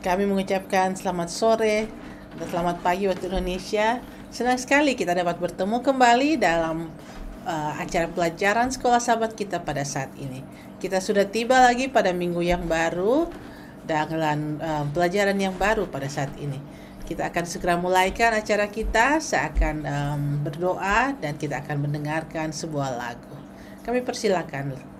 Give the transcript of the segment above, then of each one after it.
Kami mengucapkan selamat sore dan selamat pagi waktu Indonesia. Senang sekali kita dapat bertemu kembali dalam acara pelajaran sekolah sahabat kita pada saat ini. Kita sudah tiba lagi pada minggu yang baru dengan pelajaran yang baru pada saat ini. Kita akan segera mulaikan acara kita. Saya akan berdoa dan kita akan mendengarkan sebuah lagu. Kami persilakan.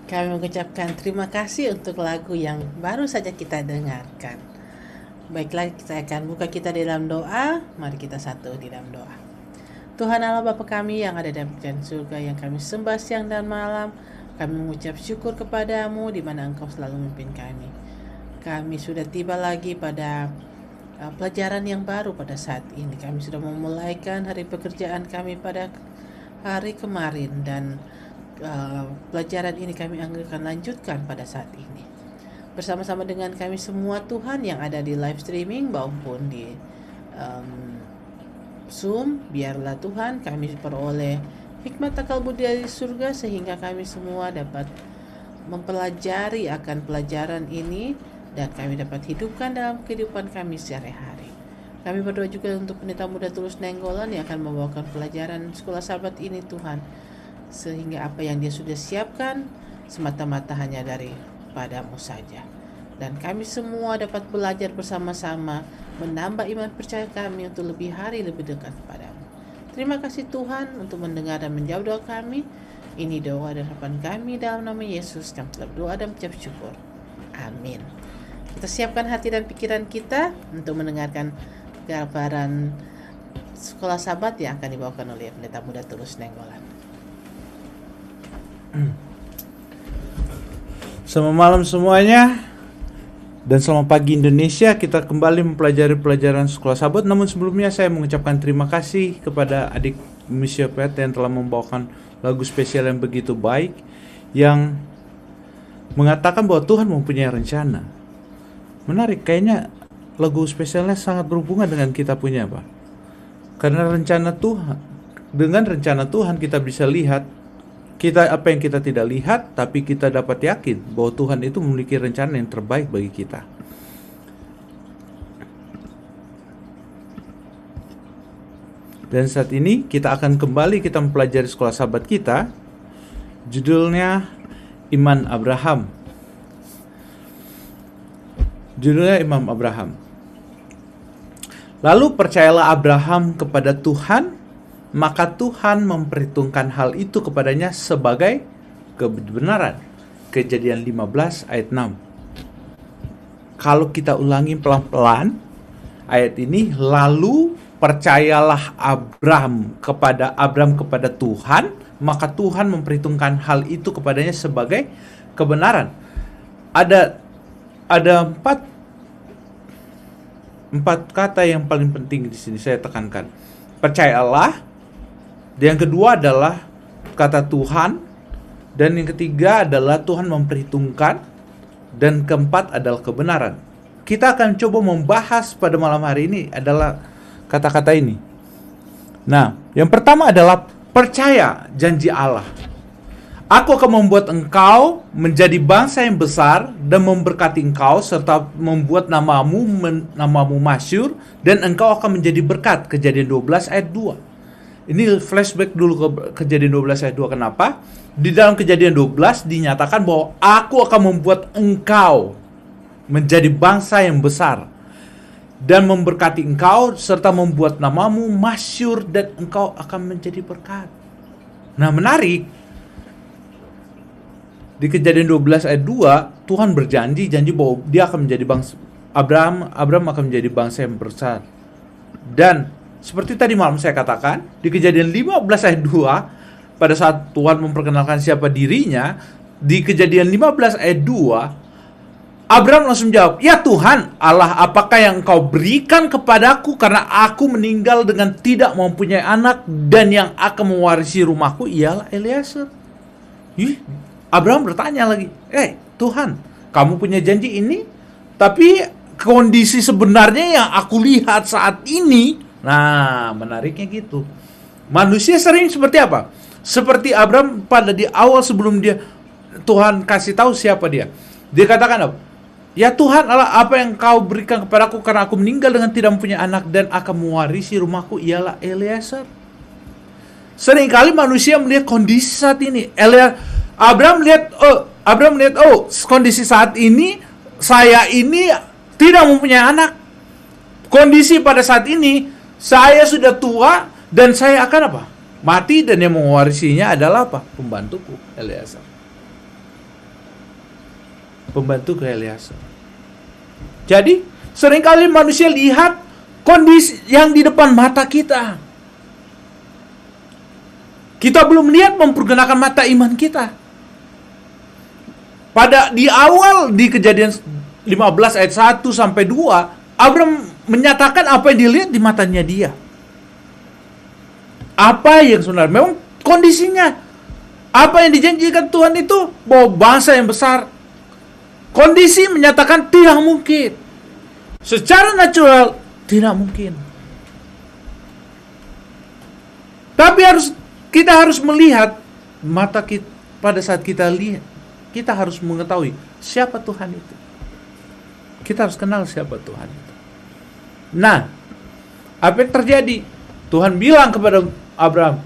Kami mengucapkan terima kasih untuk lagu yang baru saja kita dengarkan. Baiklah, kita akan buka kita di dalam doa. Mari kita satu di dalam doa. Tuhan Allah Bapa kami yang ada dalam kerajaan surga, yang kami sembah siang dan malam, kami mengucap syukur kepadamu di mana Engkau selalu memimpin kami. Kami sudah tiba lagi pada pelajaran yang baru pada saat ini. Kami sudah memulaikan hari pekerjaan kami pada hari kemarin, dan pelajaran ini kami akan lanjutkan pada saat ini. Bersama-sama dengan kami semua Tuhan yang ada di live streaming maupun di Zoom, biarlah Tuhan kami peroleh hikmat akal budi dari surga sehingga kami semua dapat mempelajari akan pelajaran ini dan kami dapat hidupkan dalam kehidupan kami sehari-hari. Kami berdoa juga untuk Pendeta Muda Tulus Nainggolan yang akan membawakan pelajaran Sekolah Sabat ini Tuhan, sehingga apa yang dia sudah siapkan semata-mata hanya daripadamu saja. Dan kami semua dapat belajar bersama-sama menambah iman percaya kami untuk lebih hari lebih dekat kepadamu. Terima kasih Tuhan untuk mendengar dan menjawab doa kami. Ini doa dan harapan kami dalam nama Yesus yang telah berdoa dan mengucap syukur. Amin. Kita siapkan hati dan pikiran kita untuk mendengarkan gambaran Sekolah Sabat yang akan dibawakan oleh Pendeta Muda Tulus Nainggolan. Selamat malam semuanya dan selamat pagi Indonesia. Kita kembali mempelajari pelajaran Sekolah Sabat. Namun sebelumnya saya mengucapkan terima kasih kepada adik Misha Pet yang telah membawakan lagu spesial yang begitu baik, yang mengatakan bahwa Tuhan mempunyai rencana. Menarik, kayaknya lagu spesialnya sangat berhubungan dengan kita punya apa? Karena rencana Tuhan, dengan rencana Tuhan kita bisa lihat apa yang kita tidak lihat, tapi kita dapat yakin bahwa Tuhan itu memiliki rencana yang terbaik bagi kita. Dan saat ini kita akan kembali kita mempelajari Sekolah Sabat kita. Judulnya Iman Abraham. Judulnya Imam Abraham. Lalu percayalah Abraham kepada Tuhan, maka Tuhan memperhitungkan hal itu kepadanya sebagai kebenaran. Kejadian 15 ayat 6. Kalau kita ulangi pelan-pelan ayat ini, lalu percayalah Abraham kepada Tuhan, maka Tuhan memperhitungkan hal itu kepadanya sebagai kebenaran. Ada empat kata yang paling penting di sini saya tekankan. Percayalah, yang kedua adalah kata Tuhan, dan yang ketiga adalah Tuhan memperhitungkan, dan keempat adalah kebenaran. Kita akan coba membahas pada malam hari ini adalah kata-kata ini. Nah, yang pertama adalah percaya janji Allah. Aku akan membuat engkau menjadi bangsa yang besar dan memberkati engkau serta membuat namamu masyhur dan engkau akan menjadi berkat. Kejadian 12 ayat 2. Ini flashback dulu ke Kejadian 12 ayat 2. Kenapa? Di dalam Kejadian 12 dinyatakan bahwa aku akan membuat engkau menjadi bangsa yang besar dan memberkati engkau serta membuat namamu masyhur dan engkau akan menjadi berkat. Nah, menarik. Di Kejadian 12 ayat 2, Tuhan janji bahwa dia akan menjadi bangsa. Abraham akan menjadi bangsa yang besar. Dan seperti tadi malam saya katakan, di Kejadian 15 ayat 2, pada saat Tuhan memperkenalkan siapa dirinya, di Kejadian 15 ayat 2, Abraham langsung jawab, "Ya Tuhan, Allah apakah yang engkau berikan kepadaku karena aku meninggal dengan tidak mempunyai anak dan yang akan mewarisi rumahku ialah Eliezer." Abraham bertanya lagi, Tuhan, kamu punya janji ini, tapi kondisi sebenarnya yang aku lihat saat ini. Nah, menariknya gitu. Manusia sering seperti apa? Seperti Abraham pada di awal sebelum Tuhan kasih tahu siapa dia. Dia katakan apa? Ya Tuhan, Allah apa yang kau berikan kepadaku karena aku meninggal dengan tidak mempunyai anak dan akan mewarisi rumahku ialah Eliezer. Seringkali manusia melihat kondisi saat ini. Abraham melihat, kondisi saat ini, saya ini tidak mempunyai anak. Kondisi pada saat ini, saya sudah tua dan saya akan apa? Mati, dan yang mewarisinya adalah apa? Pembantuku, Eliezer. Pembantu ke Eliezer. Jadi, seringkali manusia lihat kondisi yang di depan mata kita. Kita belum lihat mempergunakan mata iman kita. Di awal di Kejadian 15 ayat 1 sampai 2, Abraham menyatakan apa yang dilihat di matanya dia. Apa yang sebenarnya memang kondisinya Apa yang dijanjikan Tuhan itu? Bahwa bangsa yang besar. Kondisi menyatakan tidak mungkin. Secara natural tidak mungkin. Tapi kita harus melihat mata kita pada saat kita lihat, kita harus mengetahui siapa Tuhan itu. Kita harus kenal siapa Tuhan itu. Nah, apa yang terjadi? Tuhan bilang kepada Abraham,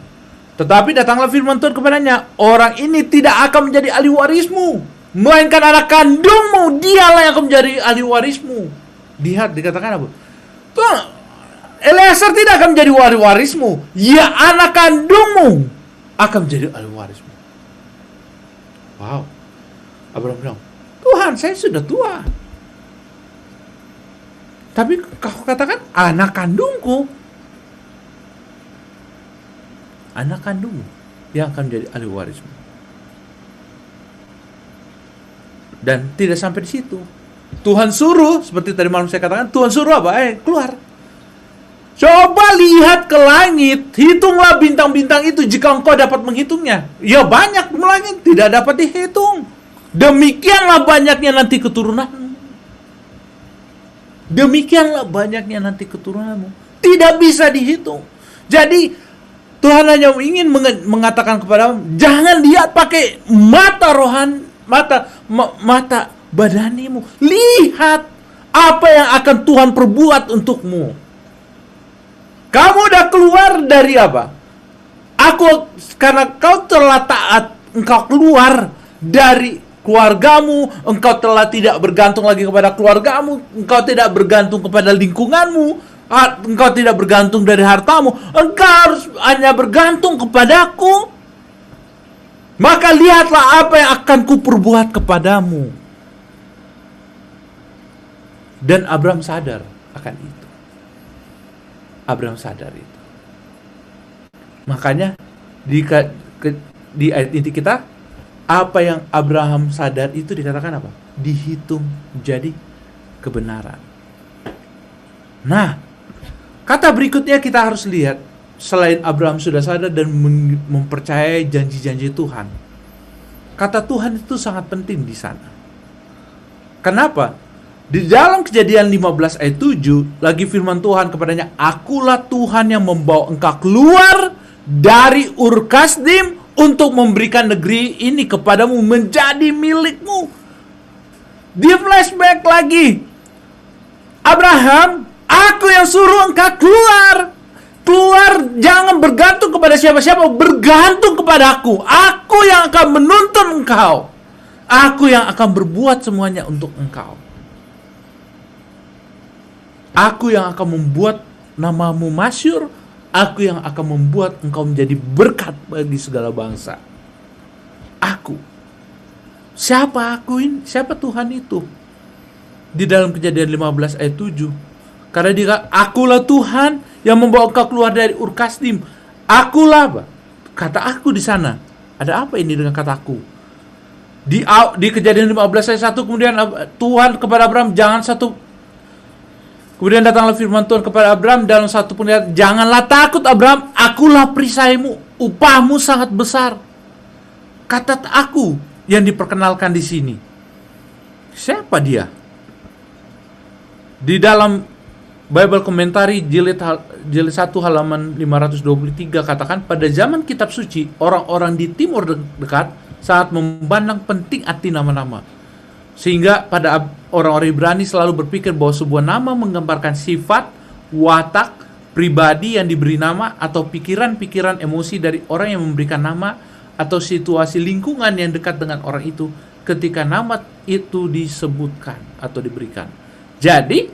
tetapi datanglah firman Tuhan kepadanya, orang ini tidak akan menjadi ahli warismu, melainkan anak kandungmu, dialah yang akan menjadi ahli warismu. Lihat, dikatakan apa? Tuhan, Eliezer tidak akan menjadi ahli warismu, ya anak kandungmu akan menjadi ahli warismu. Wow. Abraham bilang, Tuhan, saya sudah tua. Tapi kau katakan anak kandungku. Anak kandungmu yang akan menjadi ahli warismu. Dan tidak sampai di situ. Tuhan suruh, seperti tadi malam saya katakan, Tuhan suruh apa? Keluar. Coba lihat ke langit, hitunglah bintang-bintang itu jika engkau dapat menghitungnya. Ya banyak langit, tidak dapat dihitung. Demikianlah banyaknya nanti keturunanmu. Demikianlah banyaknya nanti keturunanmu. Tidak bisa dihitung. Jadi Tuhan hanya ingin mengatakan kepada jangan lihat pakai mata mata badanimu. Lihat apa yang akan Tuhan perbuat untukmu. Kamu udah keluar dari apa? Karena kau telah taat, engkau keluar dari keluargamu, engkau telah tidak bergantung lagi kepada keluargamu, engkau tidak bergantung kepada lingkunganmu, engkau tidak bergantung dari hartamu, engkau harus hanya bergantung kepadaku. Maka lihatlah apa yang akan kuperbuat kepadamu. Dan Abraham sadar akan itu. Abraham sadar itu. Makanya di ayat inti kita, apa yang Abraham sadar itu dikatakan apa? Dihitung jadi kebenaran. Nah, kata berikutnya kita harus lihat, selain Abraham sudah sadar dan mempercayai janji-janji Tuhan, kata Tuhan itu sangat penting di sana. Kenapa? Di dalam Kejadian 15 ayat 7, lagi firman Tuhan kepadanya, akulah Tuhan yang membawa engkau keluar dari Ur Kasdim untuk memberikan negeri ini kepadamu menjadi milikmu. Dia flashback lagi. Abraham, aku yang suruh engkau keluar. Keluar, jangan bergantung kepada siapa-siapa, bergantung kepada aku. Aku yang akan menuntun engkau. Aku yang akan berbuat semuanya untuk engkau. Aku yang akan membuat namamu masyhur. Aku yang akan membuat engkau menjadi berkat bagi segala bangsa. Aku. Siapa aku ini? Siapa Tuhan itu? Di dalam Kejadian 15 ayat 7. Karena dia, akulah Tuhan yang membawa engkau keluar dari Ur Kasdim. Akulah, apa? Kata aku di sana. Ada apa ini dengan kataku? Di Kejadian 15 ayat 1, kemudian Tuhan kepada Abraham, jangan satu. Kemudian datanglah firman Tuhan kepada Abraham dalam satu penglihatan, janganlah takut Abraham, akulah perisaimu, upahmu sangat besar. Kata aku yang diperkenalkan di sini. Siapa dia? Di dalam Bible Commentary jilid 1 halaman 523 katakan, pada zaman kitab suci, orang-orang di timur dekat saat memandang penting arti nama-nama. Sehingga pada orang-orang Ibrani selalu berpikir bahwa sebuah nama menggambarkan sifat, watak, pribadi yang diberi nama, atau pikiran-pikiran emosi dari orang yang memberikan nama, atau situasi lingkungan yang dekat dengan orang itu ketika nama itu disebutkan atau diberikan. Jadi,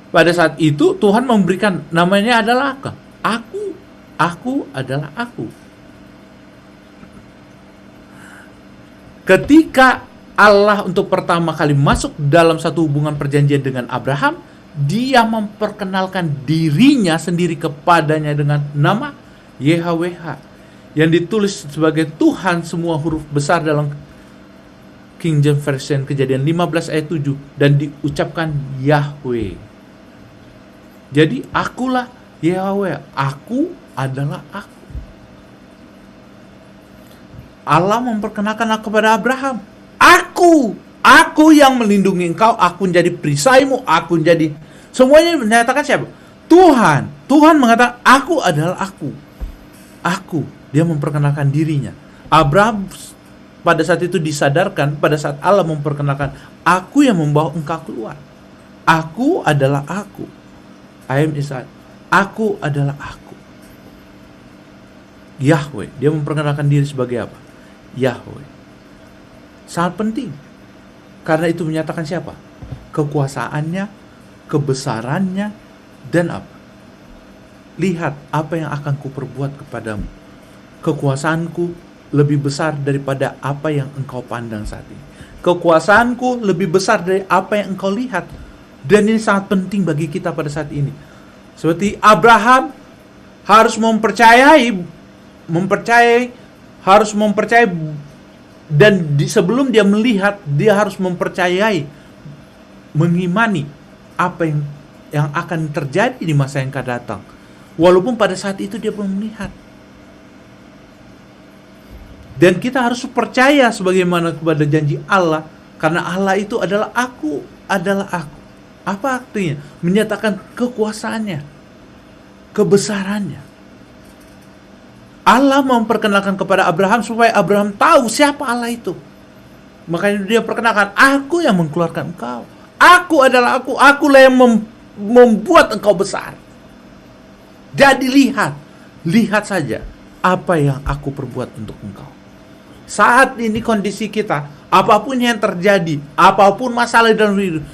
pada saat itu Tuhan memberikan namanya adalah aku. Aku adalah aku. Ketika Allah untuk pertama kali masuk dalam satu hubungan perjanjian dengan Abraham, dia memperkenalkan dirinya sendiri kepadanya dengan nama YHWH, yang ditulis sebagai Tuhan semua huruf besar dalam King James Version Kejadian 15 ayat 7, dan diucapkan Yahweh. Jadi akulah Yahweh, aku adalah aku. Allah memperkenalkan kepada Abraham, aku yang melindungi engkau, aku menjadi perisaimu, aku menjadi semuanya. Menyatakan siapa? Tuhan. Tuhan mengatakan, aku adalah aku. Dia memperkenalkan dirinya. Abraham pada saat itu disadarkan, pada saat Allah memperkenalkan, aku yang membawa engkau keluar. Aku adalah aku. I am Israel. Aku adalah aku. Yahweh. Dia memperkenalkan diri sebagai apa? Yahweh. Sangat penting. Karena itu menyatakan siapa? Kekuasaannya, kebesarannya, dan apa? Lihat apa yang akan kuperbuat kepadamu. Kekuasaanku lebih besar daripada apa yang engkau pandang saat ini. Kekuasaanku lebih besar dari apa yang engkau lihat. Dan ini sangat penting bagi kita pada saat ini. Seperti Abraham harus mempercayai, dan sebelum dia melihat, dia harus mempercayai, mengimani apa yang akan terjadi di masa yang akan datang. Walaupun pada saat itu dia belum melihat. Dan kita harus percaya sebagaimana kepada janji Allah, karena Allah itu adalah aku. Apa artinya? Menyatakan kekuasaannya, kebesarannya. Allah memperkenalkan kepada Abraham supaya Abraham tahu siapa Allah itu. Makanya dia perkenalkan, aku yang mengeluarkan engkau. Aku adalah aku. Akulah yang membuat engkau besar. Jadi lihat saja apa yang aku perbuat untuk engkau. Saat ini kondisi kita, apapun yang terjadi, apapun masalah dalam hidup,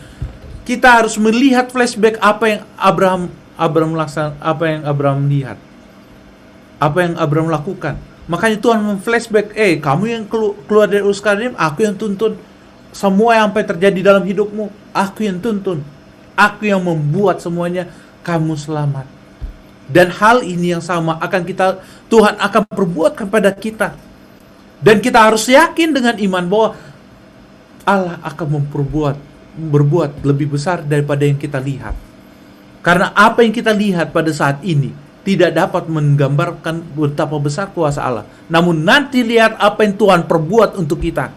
kita harus melihat flashback apa yang Abraham lihat, apa yang Abraham lakukan. Makanya Tuhan memflashback, kamu yang keluar dari Ur Kasdim, aku yang tuntun. Semua yang apa yang terjadi dalam hidupmu, aku yang tuntun. Aku yang membuat semuanya kamu selamat. Dan hal ini yang sama Tuhan akan perbuat kepada kita. Dan kita harus yakin dengan iman bahwa Allah akan berbuat lebih besar daripada yang kita lihat. Karena apa yang kita lihat pada saat ini tidak dapat menggambarkan betapa besar kuasa Allah. Namun nanti lihat apa yang Tuhan perbuat untuk kita.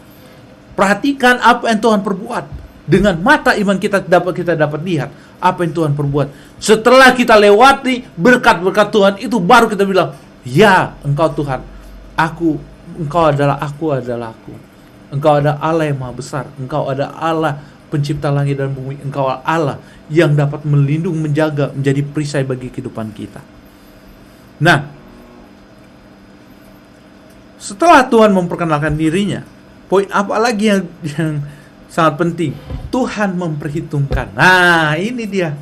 Perhatikan apa yang Tuhan perbuat. Dengan mata iman kita dapat lihat apa yang Tuhan perbuat. Setelah kita lewati berkat-berkat Tuhan itu, baru kita bilang, ya engkau Tuhan, engkau adalah aku. Engkau adalah Allah yang maha besar. Engkau adalah Allah pencipta langit dan bumi. Engkau adalah Allah yang dapat melindungi, menjaga, menjadi perisai bagi kehidupan kita. Nah, setelah Tuhan memperkenalkan dirinya, poin apa lagi yang sangat penting? Tuhan memperhitungkan. Nah, ini dia.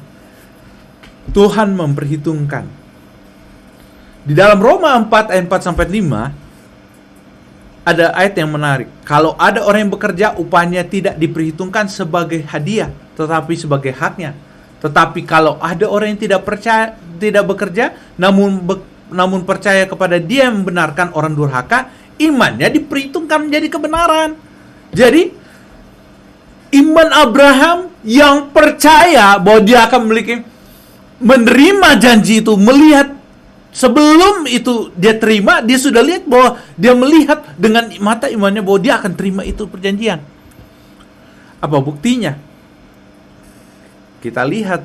Tuhan memperhitungkan. Di dalam Roma 4 ayat 4 sampai 5 ada ayat yang menarik. Kalau ada orang yang bekerja, upahnya tidak diperhitungkan sebagai hadiah, tetapi sebagai haknya. Tetapi kalau ada orang yang tidak bekerja, namun percaya kepada Dia yang membenarkan orang durhaka, imannya diperhitungkan menjadi kebenaran. Jadi iman Abraham yang percaya bahwa dia akan menerima janji itu, melihat sebelum itu dia terima, dia sudah lihat bahwa dia melihat dengan mata imannya bahwa dia akan terima itu perjanjian. Apa buktinya? Kita lihat.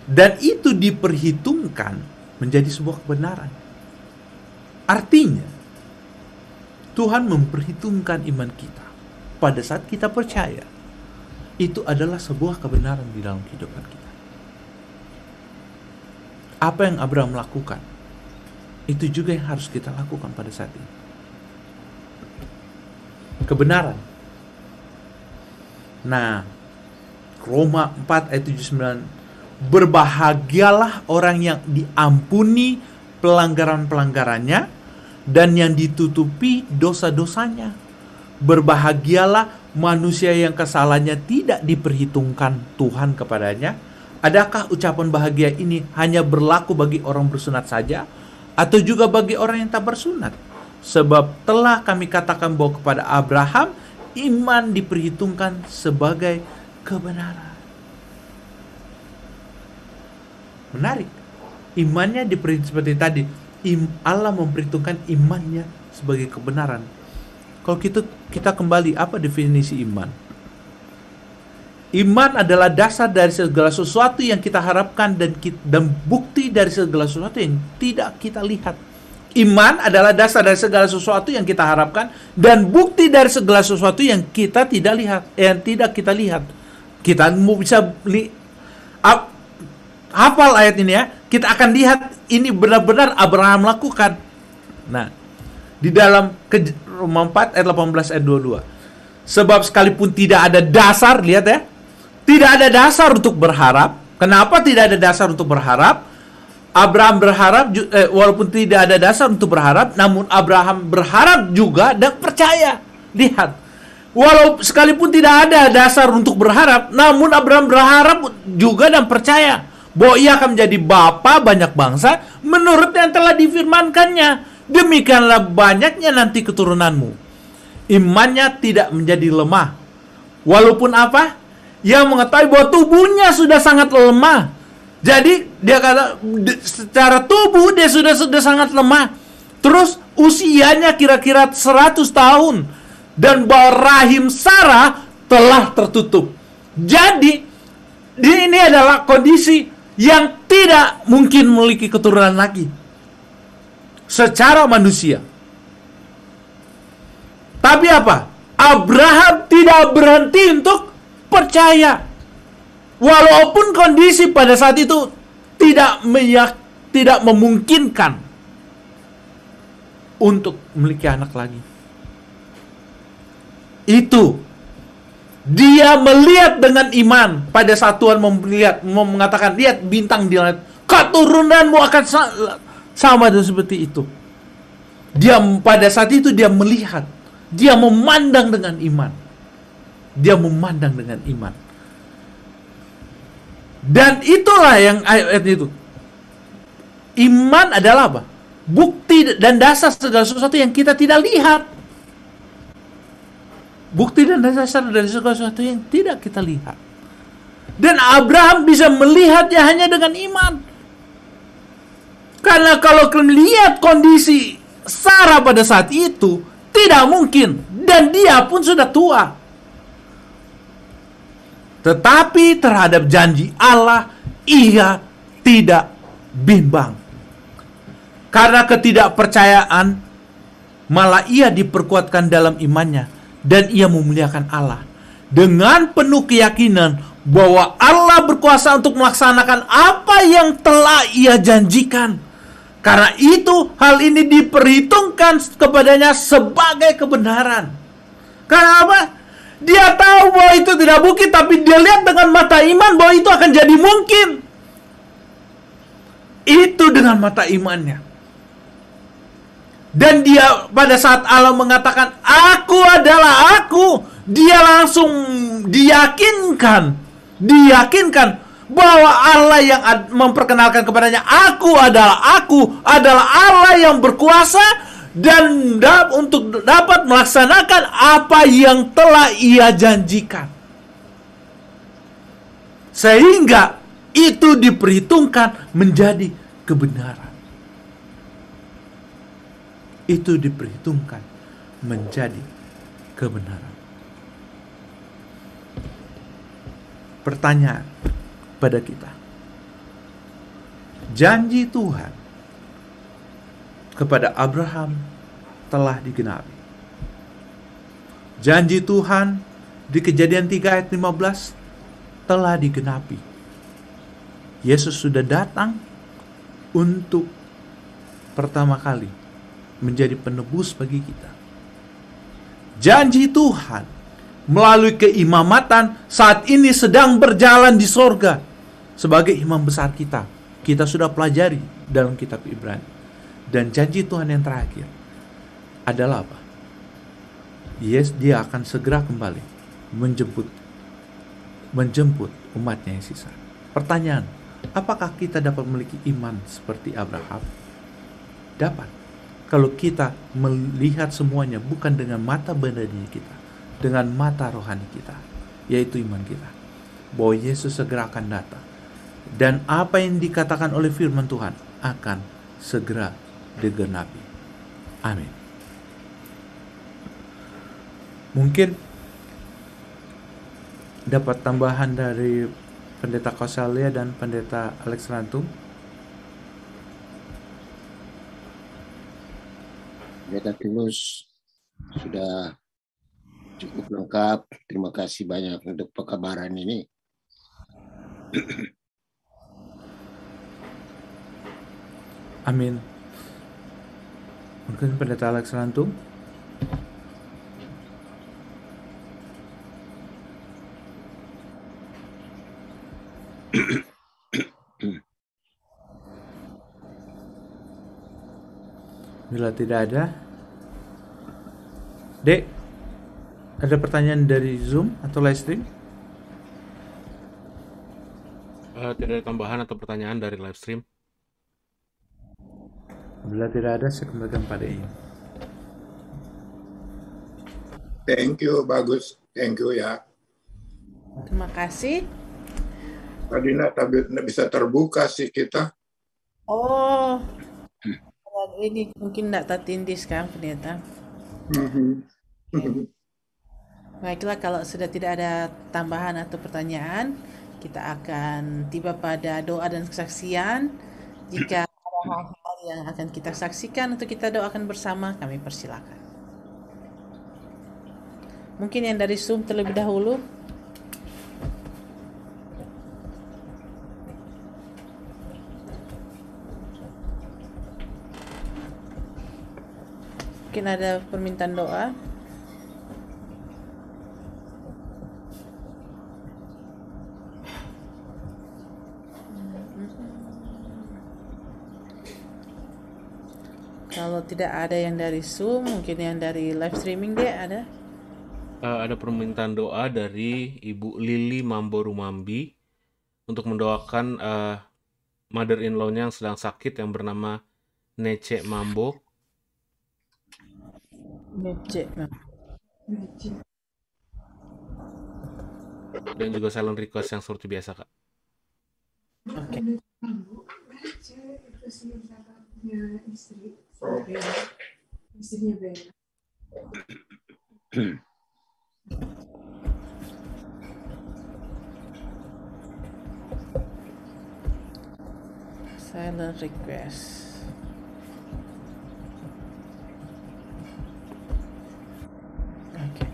Dan itu diperhitungkan menjadi sebuah kebenaran. Artinya, Tuhan memperhitungkan iman kita. Pada saat kita percaya, itu adalah sebuah kebenaran di dalam kehidupan kita. Apa yang Abraham lakukan, itu juga yang harus kita lakukan pada saat ini. Kebenaran. Nah, Roma 4 ayat 79, berbahagialah orang yang diampuni pelanggaran-pelanggarannya dan yang ditutupi dosa-dosanya. Berbahagialah manusia yang kesalahannya tidak diperhitungkan Tuhan kepadanya. Adakah ucapan bahagia ini hanya berlaku bagi orang bersunat saja, atau juga bagi orang yang tak bersunat? Sebab telah kami katakan bahwa kepada Abraham iman diperhitungkan sebagai kebenaran. Menarik. Imannya diperhitungkan seperti tadi. Allah memperhitungkan imannya sebagai kebenaran. Kalau kita kembali, apa definisi iman? Iman adalah dasar dari segala sesuatu yang kita harapkan dan bukti dari segala sesuatu yang tidak kita lihat. Iman adalah dasar dari segala sesuatu yang kita harapkan dan bukti dari segala sesuatu yang kita tidak lihat, yang tidak kita lihat. Kita bisa hafal ayat ini ya. Kita akan lihat ini benar-benar Abraham lakukan. Nah, di dalam Roma 4 ayat 18 ayat 22. Sebab sekalipun tidak ada dasar, lihat ya. Tidak ada dasar untuk berharap. Kenapa tidak ada dasar untuk berharap? Abraham berharap, walaupun tidak ada dasar untuk berharap, namun Abraham berharap juga dan percaya. Lihat, walau sekalipun tidak ada dasar untuk berharap, namun Abraham berharap juga dan percaya bahwa ia akan menjadi bapa banyak bangsa menurut yang telah difirmankannya. Demikianlah banyaknya nanti keturunanmu. Imannya tidak menjadi lemah. Walaupun apa? Ia mengetahui bahwa tubuhnya sudah sangat lemah. Jadi dia kata secara tubuh dia sudah sangat lemah. Terus usianya kira-kira 100 tahun. Dan bahwa rahim Sarah telah tertutup. Jadi ini adalah kondisi yang tidak mungkin memiliki keturunan lagi secara manusia. Tapi apa? Abraham tidak berhenti untuk percaya. Walaupun kondisi pada saat itu tidak memungkinkan untuk memiliki anak lagi. Itu dia melihat dengan iman pada saat Tuhan mengatakan, lihat bintang di langit, keturunanmu akan sama dan seperti itu. Dia pada saat itu dia melihat, dia memandang dengan iman. Dia memandang dengan iman. Dan itulah yang ayat itu. Iman adalah apa? Bukti dan dasar segala sesuatu yang kita tidak lihat. Bukti dan dasar dari segala sesuatu yang tidak kita lihat. Dan Abraham bisa melihatnya hanya dengan iman. Karena kalau melihat kondisi Sarah pada saat itu, tidak mungkin. Dan dia pun sudah tua. Tetapi terhadap janji Allah, ia tidak bimbang. Karena ketidakpercayaan, malah ia diperkuatkan dalam imannya. Dan ia memuliakan Allah. Dengan penuh keyakinan bahwa Allah berkuasa untuk melaksanakan apa yang telah ia janjikan. Karena itu, hal ini diperhitungkan kepadanya sebagai kebenaran. Karena apa? Dia tahu bahwa itu tidak mungkin, tapi dia lihat dengan mata iman bahwa itu akan jadi mungkin. Itu dengan mata imannya. Dan dia pada saat Allah mengatakan, aku adalah aku, dia langsung diyakinkan bahwa Allah yang memperkenalkan kepadanya, aku adalah Allah yang berkuasa dan untuk dapat melaksanakan apa yang telah ia janjikan. Sehingga itu diperhitungkan menjadi kebenaran. Itu diperhitungkan menjadi kebenaran. Pertanyaan pada kita. Janji Tuhan kepada Abraham telah digenapi. Janji Tuhan di Kejadian 3 ayat 15 telah digenapi. Yesus sudah datang untuk pertama kali menjadi penebus bagi kita. Janji Tuhan melalui keimamatan saat ini sedang berjalan di sorga sebagai imam besar kita. Kita sudah pelajari dalam kitab Ibrani. Dan janji Tuhan yang terakhir adalah apa? Dia akan segera kembali menjemput umatnya yang sisa. Pertanyaan, apakah kita dapat memiliki iman seperti Abraham? Dapat. Kalau kita melihat semuanya bukan dengan mata badani kita, dengan mata rohani kita, yaitu iman kita, bahwa Yesus segera akan datang. Dan apa yang dikatakan oleh firman Tuhan akan segera digenapi. Amin. Mungkin dapat tambahan dari Pendeta Kausalia dan Pendeta Alex Rantum. Pendeta Tulus sudah cukup lengkap. Terima kasih banyak untuk pekabaran ini. Amin. Mungkin Pendeta Alex Rantum. Bila tidak ada, Dek, ada pertanyaan dari Zoom atau live stream? Tidak ada tambahan atau pertanyaan dari live stream. Bila tidak ada, saya kembalikan pada ini. Thank you, bagus. Thank you ya. Terima kasih. Tadi nggak bisa terbuka sih kita. Oh, ini mungkin tidak tertindis kan, Pendeta? Baiklah, kalau sudah tidak ada tambahan atau pertanyaan, kita akan tiba pada doa dan kesaksian. Jika ada hal-hal yang akan kita saksikan atau kita doakan bersama, kami persilakan. Mungkin yang dari Zoom terlebih dahulu. Mungkin ada permintaan doa. Kalau tidak ada yang dari Zoom, mungkin yang dari live streaming dia ada. Ada permintaan doa dari Ibu Lili Mambo Rumambi untuk mendoakan mother-in-law-nya yang sedang sakit yang bernama Nece Mambo. Dan juga silent request yang seperti biasa, Kak. Oke. Istrinya Bella. Silent request. Oke.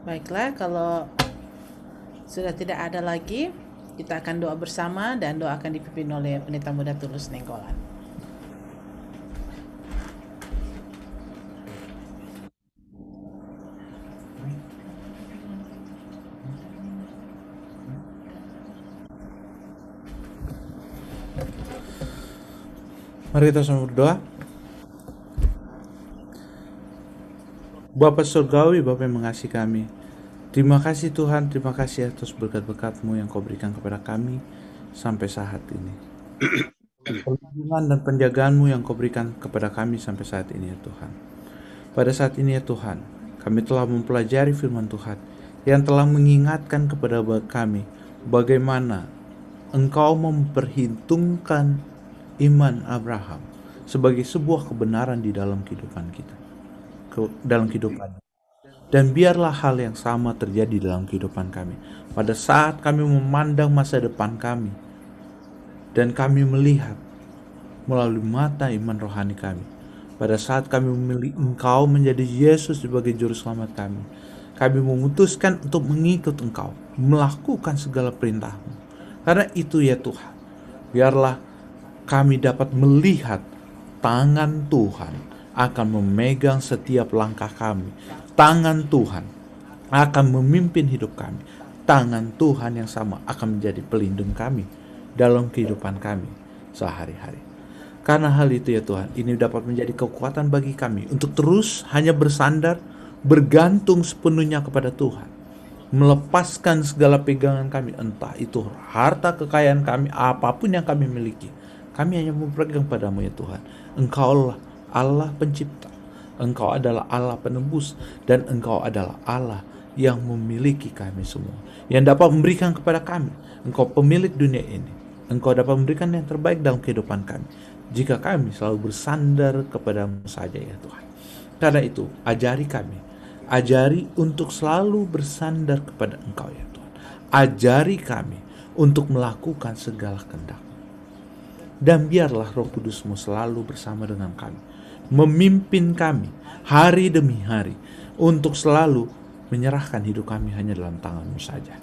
Baiklah, kalau sudah tidak ada lagi, kita akan doa bersama dan doa akan dipimpin oleh Pendeta Muda Tulus Nenggolan. Mari kita sama berdoa. Bapa surgawi, Bapa yang mengasihi kami, terima kasih Tuhan, terima kasih atas berkat-berkat-Mu yang Kau berikan kepada kami sampai saat ini. Perlindungan dan penjagaan-Mu yang Kau berikan kepada kami sampai saat ini ya Tuhan. Pada saat ini ya Tuhan, kami telah mempelajari firman Tuhan yang telah mengingatkan kepada kami bagaimana Engkau memperhitungkan iman Abraham sebagai sebuah kebenaran di dalam kehidupan kita, dalam kehidupan. Dan biarlah hal yang sama terjadi dalam kehidupan kami pada saat kami memandang masa depan kami dan kami melihat melalui mata iman rohani kami. Pada saat kami memilih Engkau menjadi Yesus sebagai juru selamat kami memutuskan untuk mengikut Engkau, melakukan segala perintah-Mu. Karena itu ya Tuhan, biarlah kami dapat melihat tangan Tuhan akan memegang setiap langkah kami. Tangan Tuhan akan memimpin hidup kami. Tangan Tuhan yang sama akan menjadi pelindung kami dalam kehidupan kami sehari-hari. Karena hal itu ya Tuhan, ini dapat menjadi kekuatan bagi kami untuk terus hanya bersandar, bergantung sepenuhnya kepada Tuhan. Melepaskan segala pegangan kami, entah itu harta kekayaan kami, apapun yang kami miliki. Kami hanya berpegang padamu ya Tuhan. Engkaulah Allah pencipta. Engkau adalah Allah penebus. Dan Engkau adalah Allah yang memiliki kami semua. Yang dapat memberikan kepada kami. Engkau pemilik dunia ini. Engkau dapat memberikan yang terbaik dalam kehidupan kami. jika kami selalu bersandar kepadamu saja ya Tuhan. Karena itu, ajari untuk selalu bersandar kepada Engkau ya Tuhan. Ajari kami untuk melakukan segala kehendak. Dan biarlah Roh Kudus-Mu selalu bersama dengan kami, memimpin kami hari demi hari, untuk selalu menyerahkan hidup kami hanya dalam tangan-Mu saja.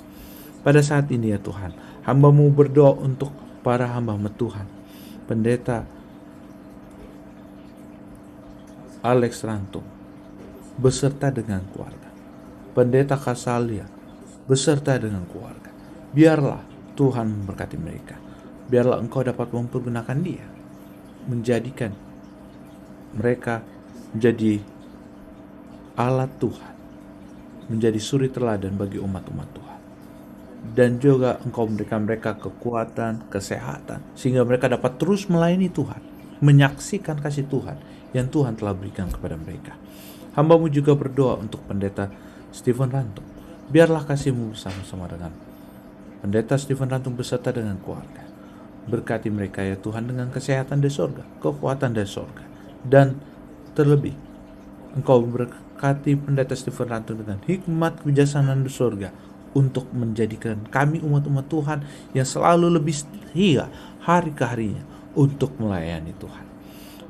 Pada saat ini ya Tuhan, hamba-Mu berdoa untuk para hamba-Mu Tuhan, Pendeta Alex Rantung, beserta dengan keluarga, Pendeta Kasalia, beserta dengan keluarga. Biarlah Tuhan memberkati mereka. Biarlah Engkau dapat mempergunakan dia, menjadikan mereka menjadi alat Tuhan, menjadi suri teladan bagi umat-umat Tuhan. Dan juga Engkau memberikan mereka kekuatan, kesehatan, sehingga mereka dapat terus melayani Tuhan, menyaksikan kasih Tuhan yang Tuhan telah berikan kepada mereka. Hamba-Mu juga berdoa untuk Pendeta Stephen Rantung. Biarlah kasih-Mu bersama-sama dengan Pendeta Stephen Rantung beserta dengan keluarga. Berkati mereka ya Tuhan dengan kesehatan dari sorga, kekuatan dari sorga. Dan terlebih, Engkau berkati Pendeta Stephen Rantung dengan hikmat kebijaksanaan dari sorga, untuk menjadikan kami umat-umat Tuhan yang selalu lebih setia hari ke harinya untuk melayani Tuhan.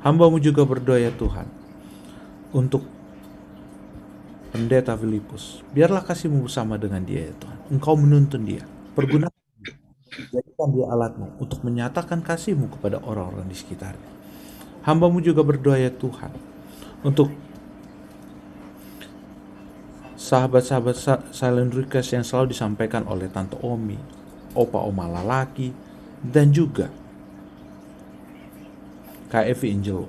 Hamba-Mu juga berdoa ya Tuhan untuk Pendeta Filipus. Biarlah kasih-Mu bersama dengan dia ya Tuhan. Engkau menuntun dia, pergunakan dia, jadikan dia alat-Mu untuk menyatakan kasih-Mu kepada orang-orang di sekitarnya. Hamba-Mu juga berdoa ya Tuhan untuk sahabat-sahabat silent request yang selalu disampaikan oleh Tante Omi, Opa Oma Lalaki, dan juga Kak Evi Angelo.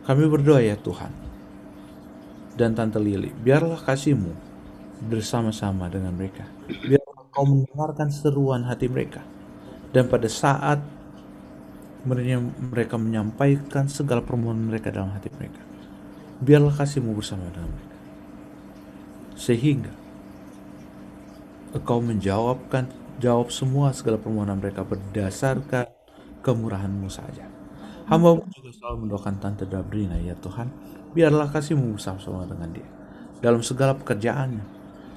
Kami berdoa ya Tuhan, dan Tante Lili, biarlah kasih-Mu bersama-sama dengan mereka. Biarlah Kau mendengarkan seruan hati mereka, dan pada saat mereka menyampaikan segala permohonan mereka dalam hati mereka, biarlah kasih-Mu bersama dengan mereka, sehingga Engkau jawab semua segala permohonan mereka berdasarkan kemurahan-Mu saja. Hamba juga selalu mendoakan Tante Dabrina ya Tuhan, biarlah kasih-Mu bersama-sama dengan dia dalam segala pekerjaannya,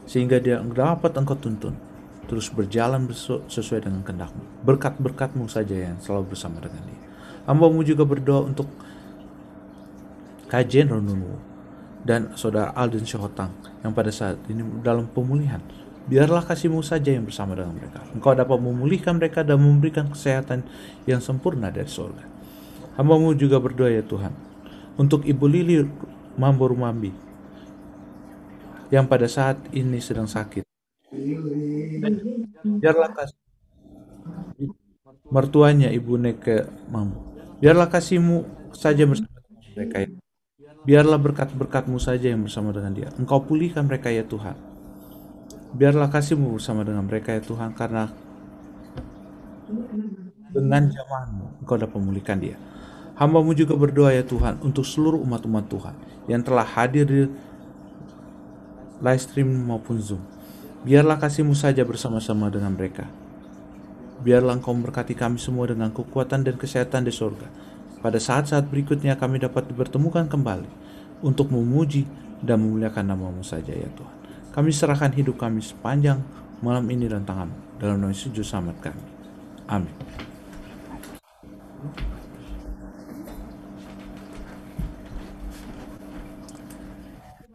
sehingga dia dapat Engkau tuntun terus berjalan sesuai dengan kehendak-Mu. Berkat-berkat-Mu saja yang selalu bersama dengan dia. Hamba-Mu juga berdoa untuk Kajen Ronunu dan Saudara Alden Syahotang yang pada saat ini dalam pemulihan. Biarlah kasih-Mu saja yang bersama dengan mereka. Engkau dapat memulihkan mereka dan memberikan kesehatan yang sempurna dari surga. Hamba-Mu juga berdoa ya Tuhan untuk Ibu Lili Mamborumambi yang pada saat ini sedang sakit. Biarlah kasih mertuanya Ibu Neke Mambo, biarlah kasih-Mu saja bersama dengan mereka ya. Biarlah berkat-berkat-Mu saja yang bersama dengan dia. Engkau pulihkan mereka ya Tuhan. Biarlah kasih-Mu bersama dengan mereka ya Tuhan, karena dengan jamahan-Mu Engkau dapat memulihkan dia. Hamba-Mu juga berdoa ya Tuhan untuk seluruh umat-umat Tuhan yang telah hadir di live stream maupun Zoom. Biarlah kasih-Mu saja bersama-sama dengan mereka. Biarlah Engkau memberkati kami semua dengan kekuatan dan kesehatan di surga. Pada saat-saat berikutnya kami dapat dipertemukan kembali untuk memuji dan memuliakan nama-Mu saja ya Tuhan. Kami serahkan hidup kami sepanjang malam ini dalam tangan-Mu, dalam nama Yesus Juru Selamat kami. Amin.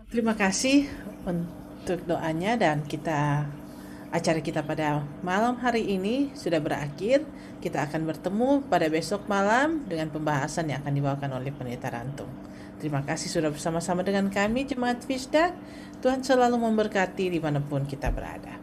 Terima kasih untuk doanya, dan acara kita pada malam hari ini sudah berakhir. Kita akan bertemu pada besok malam dengan pembahasan yang akan dibawakan oleh Pendeta Rantung. Terima kasih sudah bersama-sama dengan kami Jemaat Fisda. Tuhan selalu memberkati dimanapun kita berada.